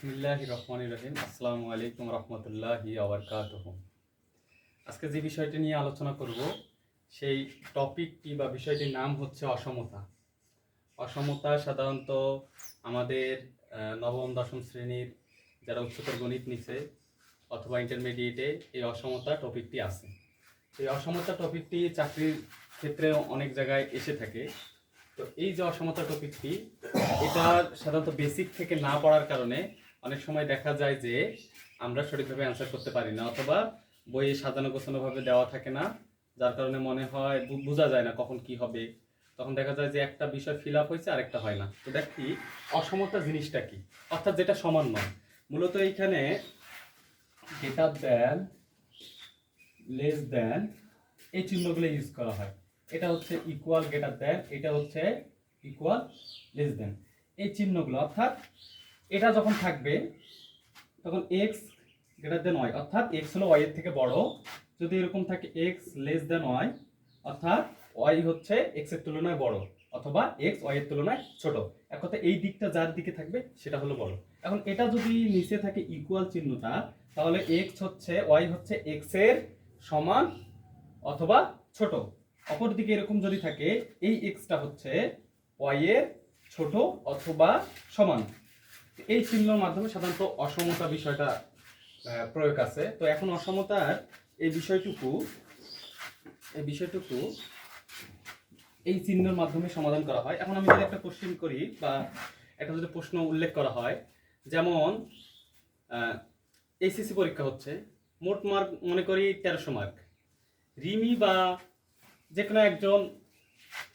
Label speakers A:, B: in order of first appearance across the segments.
A: বিসমিল্লাহির রহমানির রহিম। আসসালামু আলাইকুম রহমতুল্লাহি ওয়া বারাকাতুহু। আজকে যে বিষয়টি নিয়ে আলোচনা করব সেই টপিকটি বা বিষয়টির নাম হচ্ছে অসমতা। অসমতা সাধারণত আমাদের নবম দশম শ্রেণীর যারা উচ্চতর গণিত নিছে অথবা ইন্টারমিডিয়েটে এই অসমতা টপিকটি আছে। এই অসমতা টপিকটি চাকরির ক্ষেত্রে অনেক জায়গায় এসে থাকে। তো এই যে অসমতা টপিকটি, এটা সাধারণত বেসিক থেকে না পড়ার কারণে অনেক সময় দেখা যায় যে আমরা সঠিকভাবে অ্যান্সার করতে পারি না, অথবা বইয়ে সাজানো গোছানোভাবে দেওয়া থাকে না, যার কারণে মনে হয় বোঝা যায় না কখন কি হবে। তখন দেখা যায় যে একটা বিষয় ফিল আপ হয়েছে আরেকটা হয় না। তো দেখি অসমতা জিনিসটা কি, অর্থাৎ যেটা সমান নয়। মূলত এইখানে গ্রেটার দ্যান, লেস দ্যান এই চিহ্নগুলো ইউজ করা হয়। এটা হচ্ছে ইকুয়াল, গ্রেটার দ্যান, এটা হচ্ছে ইকুয়াল, লেস দ্যান, এই চিহ্নগুলো। অর্থাৎ এটা যখন থাকবে তখন এক্স গ্রেটার দ্যান ওয়াই, অর্থাৎ এক্স হলো ওয়াই এর থেকে বড়। যদি এরকম থাকে এক্স লেস দ্যান ওয়াই, অর্থাৎ ওয়াই হচ্ছে এক্স এর তুলনায় বড়, অথবা এক্স ওয়াই এর তুলনায় ছোট। এক কথা এই দিকটা যার দিকে থাকবে সেটা হলো বড়। এখন এটা যদি নিচে থাকে ইকুয়াল চিহ্নটা, তাহলে এক্স হচ্ছে ওয়াই হচ্ছে এক্স এর সমান অথবা ছোট। অপর দিকে এরকম যদি থাকে এই এক্সটা হচ্ছে ওয়াই এর ছোট অথবা সমান। এই চিহ্নের মাধ্যমে সাধারণত অসমতা বিষয়টা প্রয়োগ আছে। তো এখন অসমতার এই বিষয়টুকু এই চিহ্নের মাধ্যমে সমাধান করা হয়। এখন আমি যদি একটা কোশ্চেন করি বা একটা যদি প্রশ্ন উল্লেখ করা হয়, যেমন এইচএসসি পরীক্ষা হচ্ছে, মোট মার্ক মনে করি 1300 মার্ক। রিমি বা যে কোনো একজন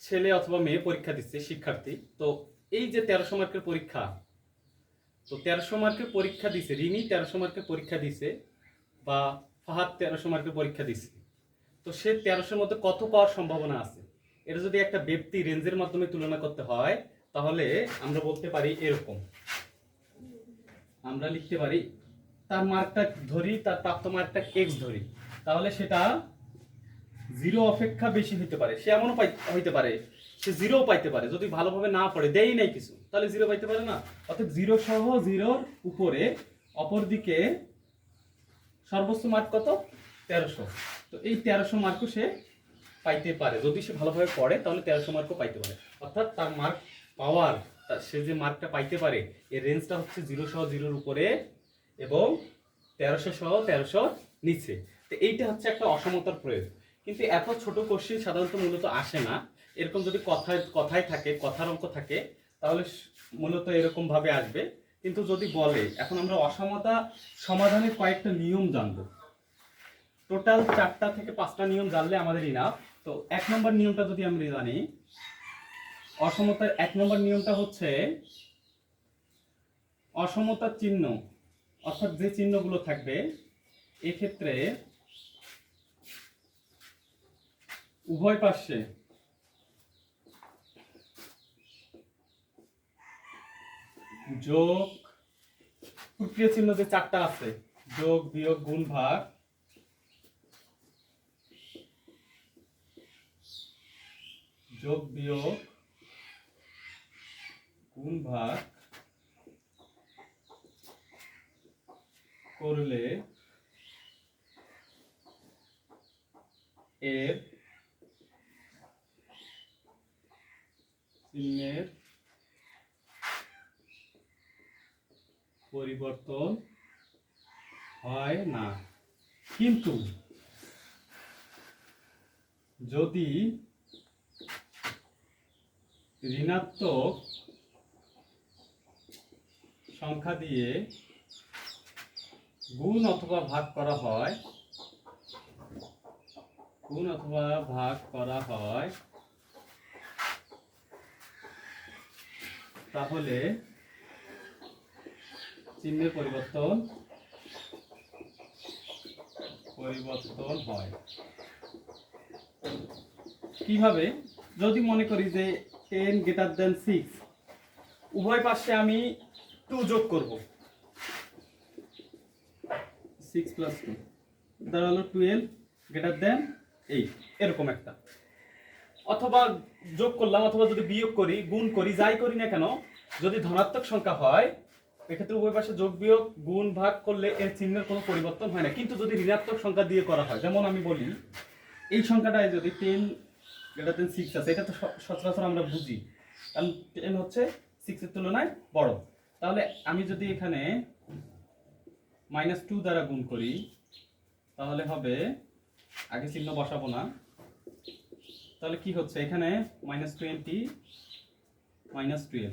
A: ছেলে অথবা মেয়ে পরীক্ষা দিচ্ছে, শিক্ষার্থী। তো এই যে 1300 মার্কের পরীক্ষা, তো 1300 মার্কের পরীক্ষা দিছে রিমি, 1300 মার্কের পরীক্ষা দিছে, বা ফাহাদ 1300 মার্কের পরীক্ষা দিছে। তো সে 1300-র মধ্যে কত পাওয়ার সম্ভাবনা আছে, এটা যদি একটা ব্যক্তি রেঞ্জের মাধ্যমে তুলনা করতে হয়, তাহলে আমরা বলতে পারি এরকম। আমরা লিখতে পারি তার মার্কটা ধরি, তার প্রাপ্ত মার্কটা এক্স ধরি, তাহলে সেটা জিরো অপেক্ষা বেশি হইতে পারে। সে এমনও হইতে পারে সে জিরো পাইতে পারে, যদি ভালোভাবে না পড়ে, দেয়ই নাই কিছু, তাহলে জিরো পাইতে পারে না। অর্থাৎ জিরো সহ জিরোর উপরে অপর দিকে সর্বোচ্চ মার্ক কত, 1300। তো এই 1300 মার্কও সে পাইতে পারে, যদি সে ভালোভাবে পড়ে তাহলে 1300 মার্কও পাইতে পারে। অর্থাৎ তার মার্ক পাওয়ার, সে যে মার্কটা পাইতে পারে এর রেঞ্জটা হচ্ছে জিরো সহ জিরোর উপরে এবং 1300 সহ 1300 নিচে। তো এইটা হচ্ছে একটা অসমতার প্রয়োগ। কিন্তু এত ছোট কোশ্চেন সাধারণত মূলত আসে না। এরকম যদি কথায় থাকে, কথার অঙ্ক থাকে, তাহলে মূলত এরকম ভাবে আসবে। কিন্তু যদি বলে, এখন আমরা অসমতা সমাধানের কয়েকটা নিয়ম জানবো। টোটাল 4টা থেকে 5টা নিয়ম জানলে আমাদের ইনাফ। তো 1 নম্বর নিয়মটা যদি আমরা জানি, অসমতার 1 নম্বর নিয়মটা হচ্ছে অসমতার চিহ্ন, অর্থাৎ যে চিহ্নগুলো থাকবে এক্ষেত্রে উভয় পাশে যোগ, প্রক্রিয়া চিহ্ন যে 4টা আছে, যোগ বিয়োগ গুণ ভাগ, যোগ বিয়োগ গুণ ভাগ করলে এর চিহ্নের পরিবর্তন হয় না। কিন্তু যদি ঋণাত্মক সংখ্যা দিয়ে গুণ অথবা ভাগ করা হয়, তাহলে চিহ্নের পরিবর্তন হয়। কিভাবে? যদি মনে করি যে 10 গ্রেটার দেন 6, উভয় পাশে আমি 2 যোগ করব, 6 প্লাস 2 দ্বারা হলো 12 গ্রেটার দেন 8, এরকম একটা। অথবা যোগ করলাম, অথবা যদি বিয়োগ করি, গুণ করি, যাই করি না কেন, যদি ধনাত্মক সংখ্যা হয় এক্ষেত্রে উভয় পাশে যোগ বিয়োগ গুণ ভাগ করলে এর চিহ্নের কোনো পরিবর্তন হয় না, কিন্তু যদি ঋণাত্মক সংখ্যা দিয়ে করা হয়, যেমন আমি বলি এই সংখ্যাটায় যদি 10 > 6 আছে, এটা তো সচরাচর আমরা বুঝি, কারণ 10 হচ্ছে 6 এর তুলনায় বড়। তাহলে আমি যদি এখানে -2 দ্বারা গুণ করি তাহলে হবে, আগে চিহ্ন বসাবো না, তাহলে কি হচ্ছে এখানে -20 -12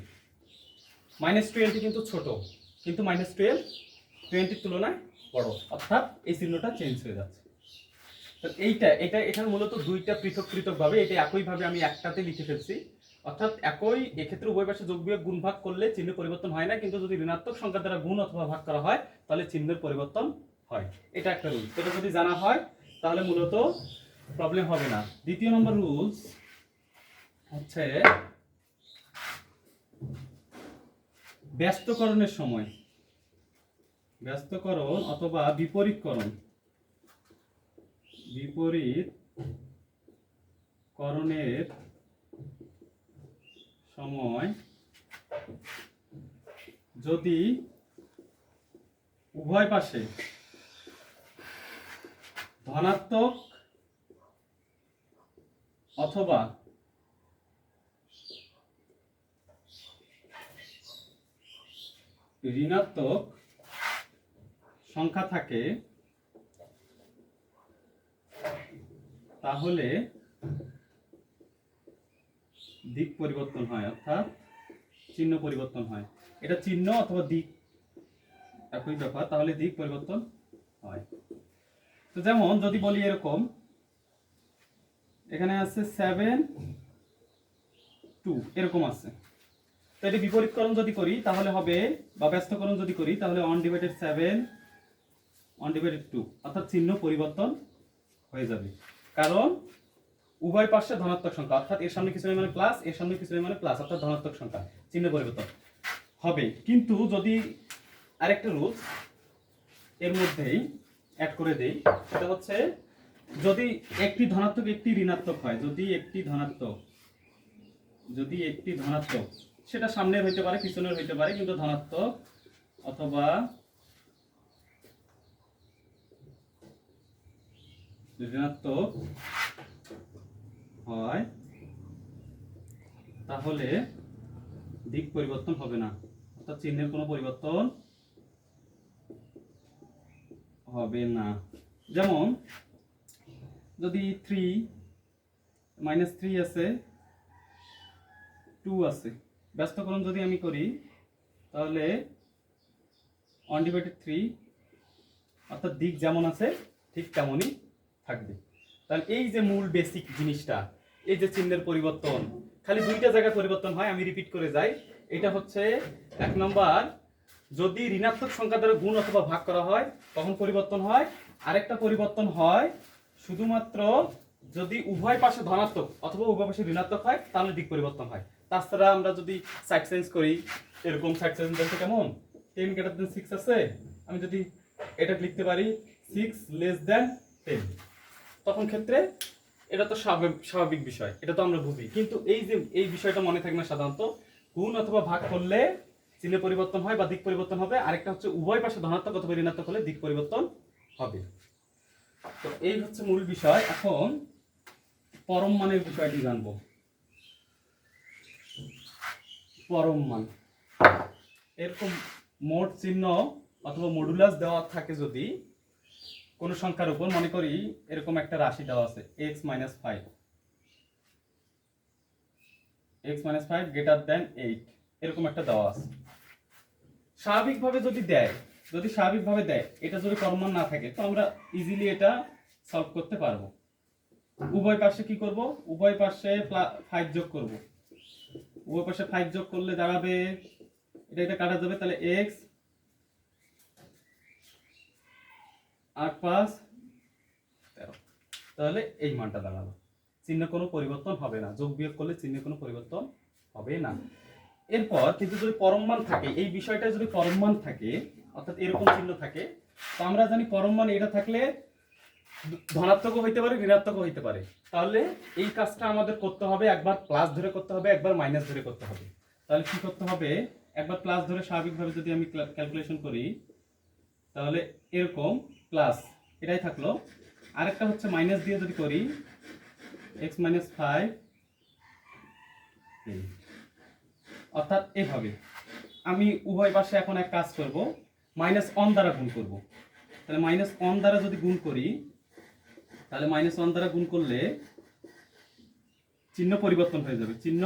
A: -20 কিন্তু ছোট, কিন্তু -12 20 তুলনায় বড়, অর্থাৎ এই চিহ্নটা চেঞ্জ হয়ে যাচ্ছে। তো এটা এখানে মূলত দুইটা পৃথক পৃথক ভাবে, এটা একইভাবে আমি একটাতে লিখে ফেলছি, অর্থাৎ একই, এক্ষেত্রে উভয় পাশে যোগ বিয়োগ গুণ ভাগ করলে চিহ্ন পরিবর্তন হয় না, কিন্তু যদি ঋণাত্মক সংখ্যা দ্বারা গুণ অথবা ভাগ করা হয় তাহলে চিহ্নের পরিবর্তন হয়। এটা একটা রুল, এটা যদি জানা হয় তাহলে মূলত প্রবলেম হবে না। দ্বিতীয় নম্বর রুলস হচ্ছে ব্যস্তকরণের সময়, ব্যস্তকরণ অথবা বিপরীতকরণ, বিপরীতকরণের সময় যদি উভয় পাশে ধনাত্মক অথবা ঋণাত্মক সংখ্যা থাকে তাহলে দিক পরিবর্তন হয়, অর্থাৎ চিহ্ন পরিবর্তন হয়। এটা চিহ্ন অথবা দিক একই ব্যাপার, তাহলে দিক পরিবর্তন হয়। তো যেমন যদি বলি এরকম, এখানে আছে 7 2 এরকম আছে, তো এটা বিপরীতকরণ যদি করি তাহলে হবে, বা ব্যস্তকরণ যদি করি তাহলে 1/7 1/2, অর্থাৎ চিহ্ন পরিবর্তন হয়ে যাবে, কারণ উভয় পাশে ধনাত্মক সংখ্যা, অর্থাৎ এর সামনে কিছু নেই মানে প্লাস, এর সামনে কিছু নেই মানে প্লাস, অর্থাৎ ধনাত্মক সংখ্যা, চিহ্ন পরিবর্তন হবে। কিন্তু যদি আরেকটা রুলস এর মধ্যেই অ্যাড করে দেই, সেটা হচ্ছে যদি একটি ধনাত্মক একটি ঋণাত্মক হয়, যদি একটি ধনাত্মক সেটা সামনের হইতে পারে পিছনের হইতে পারে, কিন্তু ধনাত্মক অথবা ঋণাত্মক হয় তাহলে দিক পরিবর্তন হবে না, অর্থাৎ চিহ্নের কোনো পরিবর্তন হবে না। যেমন যদি 3 -3 আছে 2 আছে, ব্যস্তকরণ যদি আমি করি তাহলে 1/3, অর্থাৎ দিক যেমন আছে ঠিক তেমনই থাকবে। তাহলে এই যে মূল বেসিক জিনিসটা, এই যে চিহ্নের পরিবর্তন, খালি দুইটা জায়গায় পরিবর্তন হয়, আমি রিপিট করে যাই। এটা হচ্ছে 1 নম্বর, যদি ঋণাত্মক সংখ্যা দ্বারা গুণ অথবা ভাগ করা হয় তখন পরিবর্তন হয়। আরেকটা পরিবর্তন হয় শুধুমাত্র যদি উভয় পাশে ধনাত্মক অথবা উভয় পাশে ঋণাত্মক হয় তাহলে দিক পরিবর্তন হয়। তাছাড়া আমরা যদি সাইড চেঞ্জ করি, এরকম সাইড চেঞ্জ দেখতে কেমন, 10 > 6 আছে, আমি যদি এটা লিখতে পারি 6 <10, তখন ক্ষেত্রে এটা তো স্বাভাবিক বিষয়, এটা তো আমরা বুঝি, কিন্তু এই যে এই বিষয়টা মনে থাকবে না, সাধারণত গুণ অথবা ভাগ করলে চিহ্ন পরিবর্তন হয় বা দিক পরিবর্তন হবে, আরেকটা হচ্ছে উভয় পাশে ধনাত্মক অথবা ঋণাত্মক হলে দিক পরিবর্তন হবে। তো এই হচ্ছে মূল বিষয়। এখন পরম মানের বিষয়টি জানবো। পরম মান, এরকম মোট চিহ্ন অথবা মডুলাস দেওয়া থাকে যদি কোন সংখ্যার উপর, মনে করি এরকম একটা রাশি দেওয়া আছে x - 5 > 8, এরকম একটা দেওয়া আছে। স্বাভাবিকভাবে যদি দেয়, এটা যদি পরম মান না থাকে তো আমরা ইজিলি এটা সলভ করতে পারবো। উভয় পাশে কি করব, উভয় পাশে 5 যোগ করব, উভয় পাশে 5 যোগ করলে দাঁড়াবে, এটা কাটা যাবে, তাহলে x 8 × 5 = 13, তাহলে এই মানটা দাঁড়ালো। চিহ্ন কোনো পরিবর্তন হবে না, যোগ বিয়োগ করলে চিহ্নে কোনো পরিবর্তন হবে না। এরপর কিন্তু যদি পরম মান থাকে, এই বিষয়টা যদি পরম মান থাকে, অর্থাৎ এরকম চিহ্ন থাকে, তো আমরা জানি পরম মান এটা থাকলে ধনাত্মকও হইতে পারে ঋণাত্মকও হইতে পারে। তাহলে এই কাজটা আমাদের করতে হবে, একবার প্লাস ধরে করতে হবে, একবার মাইনাস ধরে করতে হবে। তাহলে কি করতে হবে, একবার প্লাস ধরে স্বাভাবিকভাবে যদি আমি ক্যালকুলেশন করি তাহলে এরকম প্লাস এটাই থাকলো। আরেকটা হচ্ছে মাইনাস দিয়ে যদি করি এক্স মাইনাস 5, অর্থাৎ এভাবে আমি উভয় পাশে এখন এক কাজ করব, -1 দ্বারা গুণ করব। তাহলে -1 দ্বারা যদি গুণ করি তাহলে -1 দ্বারা গুণ করলে চিহ্ন পরিবর্তন হয়ে যাবে, চিহ্ন,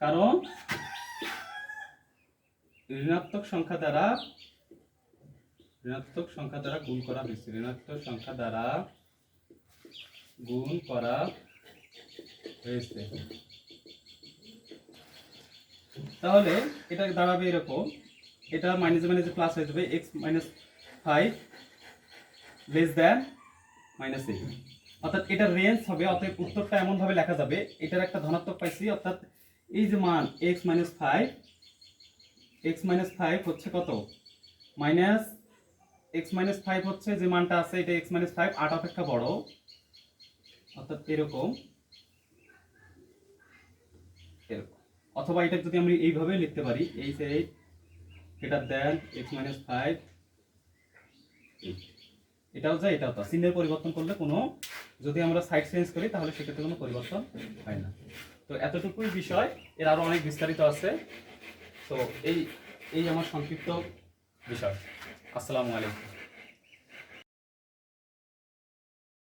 A: কারণ ঋণাত্মক সংখ্যা দ্বারা গুণ করা হয়েছে, ঋণাত্মক সংখ্যা দ্বারা গুণ করা হয়েছে। তাহলে এটা দাঁড়াবে এরকম, এটা মাইনাসে মাইনাসে প্লাস হয়ে যাবে, x মাইনাস 5 লেস দ্যান -8, অর্থাৎ এটার রেঞ্জ হবে, অতএব উত্তরটা এমন ভাবে লেখা যাবে, এটার একটা ধনাত্মক পাইছি, অর্থাৎ এই যে মান x মাইনাস 5 হচ্ছে কত, x মাইনাস 5 হচ্ছে যে মানটা আছে এটা x মাইনাস 5 8 অপেক্ষা বড়, অর্থাৎ এরকম এরকম। অথবা এটা যদি আমরা এইভাবে লিখতে পারি h 8 greater than x minus 5, এটাও যায় এটাও তা, চিহ্নের পরিবর্তন করলে কোনো, যদি আমরা সাইড চেঞ্জ করি তাহলে সেক্ষেত্রে কোনো পরিবর্তন হয় না। তো এতটুকুই বিষয়, এর আরো অনেক বিস্তারিত আছে। তো এই আমার সংক্ষিপ্ত বিষয়। আসসালামু আলাইকুম।